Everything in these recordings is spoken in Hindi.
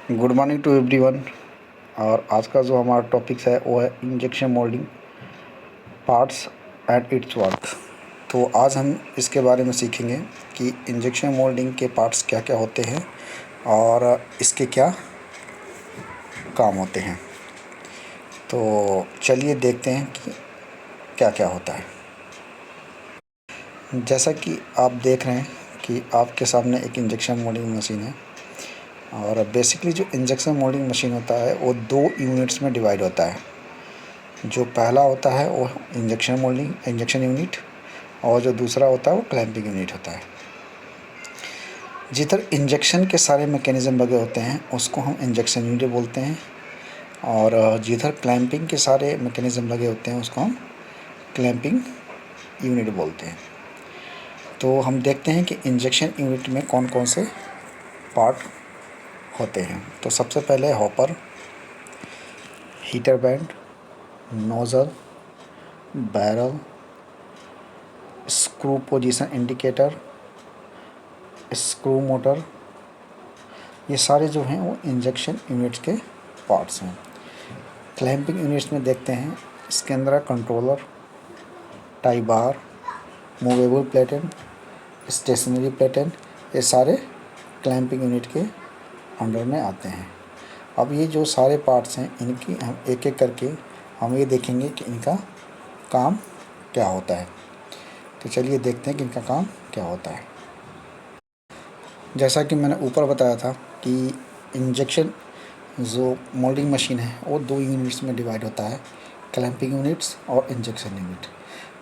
Good morning to everyone. और आज का जो हमारा टॉपिक्स है वो है injection moulding parts and it's work. तो आज हम इसके बारे में सीखेंगे कि इंजेक्शन मोल्डिंग के पार्ट्स क्या क्या होते हैं और इसके क्या काम होते हैं। तो चलिए देखते हैं कि क्या क्या होता है। जैसा कि आप देख रहे हैं कि आपके सामने एक इंजेक्शन मोल्डिंग मशीन है। और बेसिकली जो इंजेक्शन मोल्डिंग मशीन होता है वो 2 यूनिट्स में डिवाइड होता है। जो पहला होता है वो इंजेक्शन यूनिट, और जो दूसरा होता है वो क्लैंपिंग यूनिट होता है। जिधर इंजेक्शन के सारे मैकेनिज़्म लगे होते हैं उसको हम इंजेक्शन यूनिट बोलते हैं, और जिधर क्लैंपिंग के सारे मैकेनिज़्म लगे होते हैं उसको हम क्लैंपिंग यूनिट बोलते हैं। तो हम देखते हैं कि इंजेक्शन यूनिट में कौन कौन से पार्ट होते हैं। तो सबसे पहले hopper, heater band, nozzle, barrel, screw position indicator, screw motor, ये सारे जो हैं वो इंजेक्शन यूनिट्स के पार्ट्स हैं। क्लैंपिंग यूनिट्स में देखते हैं इसके अंदर controller, tie bar, movable platen, stationary platen, ये सारे क्लैंपिंग यूनिट के अंडर में आते हैं। अब ये जो सारे पार्ट्स हैं इनकी हम एक एक करके हम ये देखेंगे कि इनका काम क्या होता है। तो चलिए देखते हैं कि इनका काम क्या होता है। जैसा कि मैंने ऊपर बताया था कि इंजेक्शन जो मोल्डिंग मशीन है वो 2 यूनिट्स में डिवाइड होता है, क्लैंपिंग यूनिट्स और इंजेक्शन यूनिट।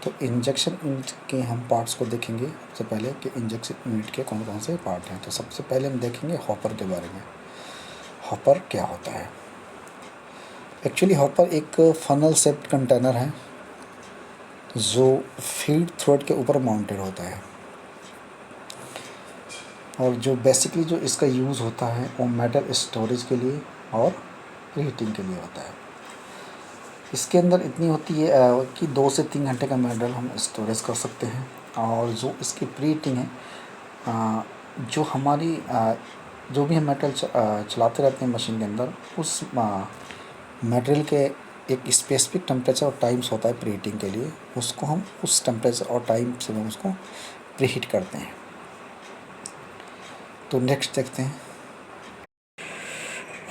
तो इंजेक्शन यूनिट के हम पार्ट्स को देखेंगे सबसे पहले कि इंजेक्शन यूनिट के कौन कौन से पार्ट हैं। तो सबसे पहले हम देखेंगे हॉपर के बारे में। हॉपर क्या होता है? एक्चुअली हॉपर एक फनल शेप्ड कंटेनर है जो फीड थ्रोट के ऊपर माउंटेड होता है, और जो बेसिकली जो इसका यूज़ होता है वो मेटल स्टोरेज के लिए और हीटिंग के लिए होता है। इसके अंदर इतनी होती है कि 2 से 3 घंटे का मेटल हम स्टोरेज कर सकते हैं। और जो इसकी प्री हीटिंग है, जो हमारी जो भी हम मेटल चलाते रहते हैं मशीन के अंदर, उस मटेरियल के एक स्पेसिफिक टेम्परेचर और टाइम्स होता है प्री हीटिंग के लिए, उसको हम उस टेम्परेचर और टाइम से हम उसको प्री हीट करते हैं। तो नेक्स्ट देखते हैं।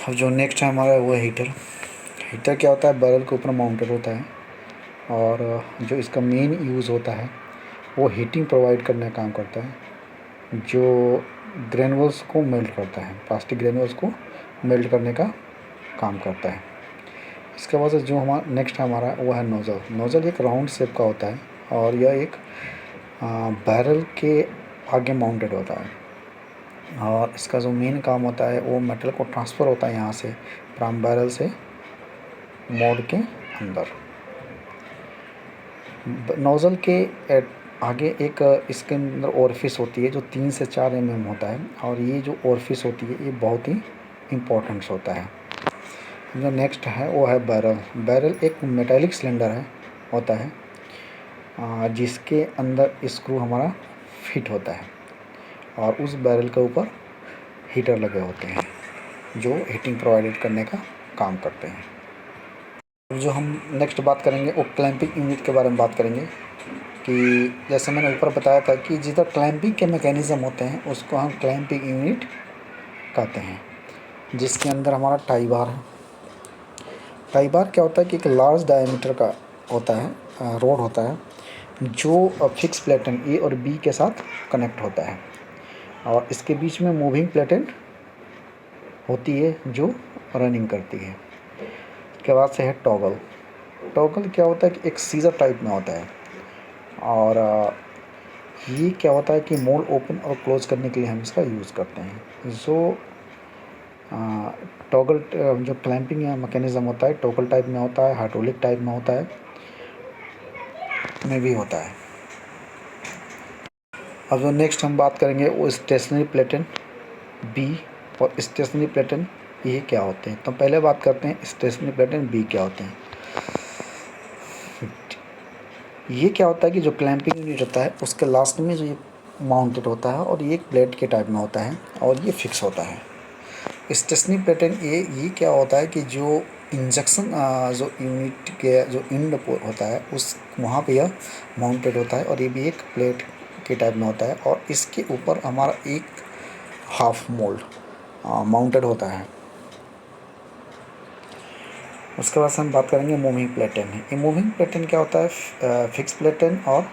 अब जो नेक्स्ट है हमारा वो है हीटर। हीटर क्या होता है? बैरल के ऊपर माउंटेड होता है, और जो इसका मेन यूज़ होता है वो हीटिंग प्रोवाइड करने का काम करता है। जो ग्रेनुअल्स को मेल्ट करता है, प्लास्टिक ग्रेनुअल्स को मेल्ट करने का काम करता है। इसके बाद से जो हमारा नेक्स्ट हमारा वो है नोज़ल। नोज़ल एक राउंड शेप का होता है, और यह एक बैरल के आगे माउंटेड होता है, और इसका जो मेन काम होता है वो मेटल को ट्रांसफ़र होता है यहाँ से फ्रॉम बैरल से मोड के अंदर। नोज़ल के आगे एक इसके अंदर ओरिफिस होती है जो 3 से 4 mm होता है, और ये जो ओरिफिस होती है ये बहुत ही इम्पोर्टेंट होता है। जो नेक्स्ट है वो है बैरल। बैरल एक मेटालिक सिलेंडर है होता है जिसके अंदर स्क्रू हमारा फिट होता है, और उस बैरल के ऊपर हीटर लगे होते हैं जो हीटिंग प्रोवाइड करने का काम करते हैं। जो हम नेक्स्ट बात करेंगे वो क्लैंपिंग यूनिट के बारे में बात करेंगे कि जैसे मैंने ऊपर बताया था कि जिधर क्लैंपिंग के मैकेनिज़्म होते हैं उसको हम क्लैंपिंग यूनिट कहते हैं, जिसके अंदर हमारा टाई बार है। टाई बार क्या होता है कि एक लार्ज डायमीटर का होता है रोड होता है जो फिक्स प्लेटन ए और बी के साथ कनेक्ट होता है, और इसके बीच में मूविंग प्लेटन होती है जो रनिंग करती है। इसके बाद से है टॉगल। टॉगल क्या होता है कि एक सीजर टाइप में होता है, और ये क्या होता है कि मोल्ड ओपन और क्लोज करने के लिए हम इसका यूज़ करते हैं। जो टॉगल जो क्लैंपिंग मैकेनिज़्म होता है टॉगल टाइप में होता है, हाइड्रोलिक टाइप में होता है, में भी होता है। अब जो नेक्स्ट हम बात करेंगे वो स्टेशनरी प्लेटन बी और स्टेशनरी प्लेटन ये क्या होते हैं। तो पहले बात करते हैं स्टेशनरी प्लेटन बी क्या होते हैं। ये क्या होता है कि जो क्लैंपिंग यूनिट होता है उसके लास्ट में जो ये माउंटेड होता है, और ये एक प्लेट के टाइप में होता है और ये फिक्स होता है। स्टेशनरी प्लेटन ये क्या होता है कि जो इंजेक्शन जो यूनिट के जो इंड होता है उस वहाँ पे यह माउंटेड होता है, और ये भी एक प्लेट के टाइप में होता है, और इसके ऊपर हमारा एक हाफ मोल्ड माउंटेड होता है। उसके बाद से हम बात करेंगे मूविंग प्लेटन। ये मूविंग प्लेटन क्या होता है, फिक्स प्लेटन और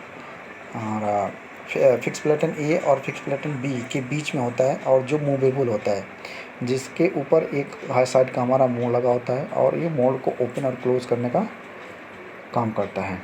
फिक्स प्लेटन ए और फिक्स प्लेटन बी के बीच में होता है, और जो मूवेबल होता है, जिसके ऊपर एक हाई साइड का हमारा मोड़ लगा होता है, और ये मोड़ को ओपन और क्लोज करने का काम करता है।